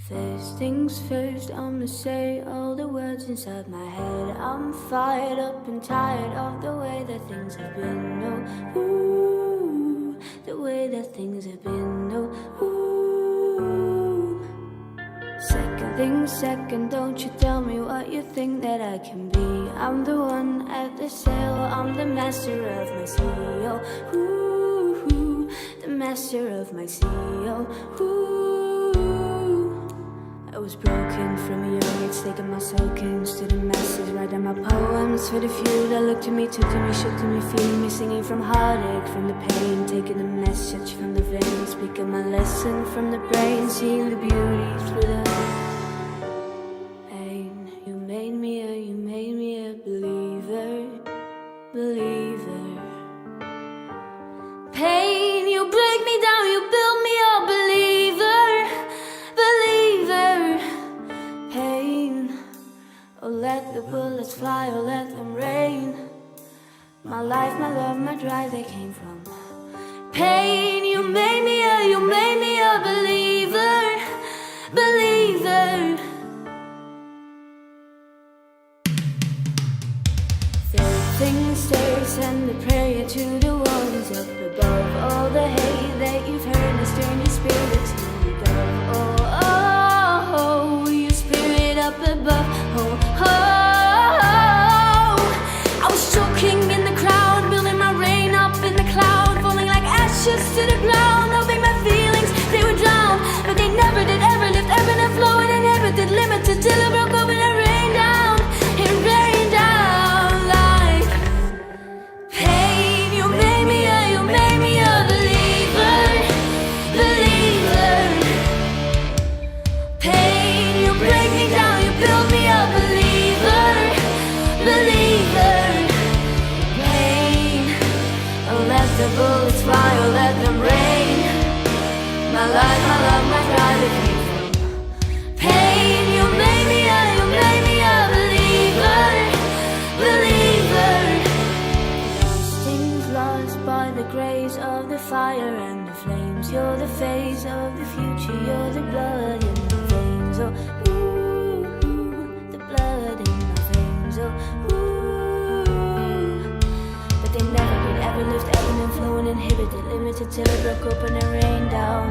First things first, I'ma say all the words inside my head. I'm fired up and tired of the way that things have been. No, ooh, the way that things have been. No, ooh. Second things second, don't you tell me what you think that I can be. I'm the one at the sail, I'm the master of my CEO. Ooh, the master of my CEO. Ooh. I was broken from a young age, taking my soul king, stood in masses, writing my poems for the few that looked to me, took to me, shook to me, feeling me, singing from heartache, from the pain, taking the message from the vein, speaking my lesson from the brain, seeing the beauty through the pain. You made me a believer, believer. Pain, you break me down, you build me up, believer, believer. Pain, oh let the bullets fly, oh let them rain. My life, my love, my drive, they came from pain. You made me a believer, believer. Third things stay, send a prayer to the ones up above. All the hate that you've heard has turned your spirit to go. Oh, oh, oh, your spirit up above. Oh, oh, oh. I was choking in the crowd, building my rain up in the cloud, falling like ashes to the ground, hoping my feelings, they would drown. But they never did, ever lift, ebbing and flowing, and never did limited till it broke open and rained down. It rained down like pain. You made me a believer, believer. Pain, you break me down, you build me up, believer, believer. Pain, oh let the bullets fly, oh let them rain. My life, my love, my drive, it came from pain. You made me a believer, believer. Lost things lost by the grace of the fire and the flames. You're the face of the future, you're the blood in my veins. Oh, ooh, the blood in my veins. Oh, ooh. But they never did, ever lift, ebbing and flowing, inhibited, limited till it broke open and rained down.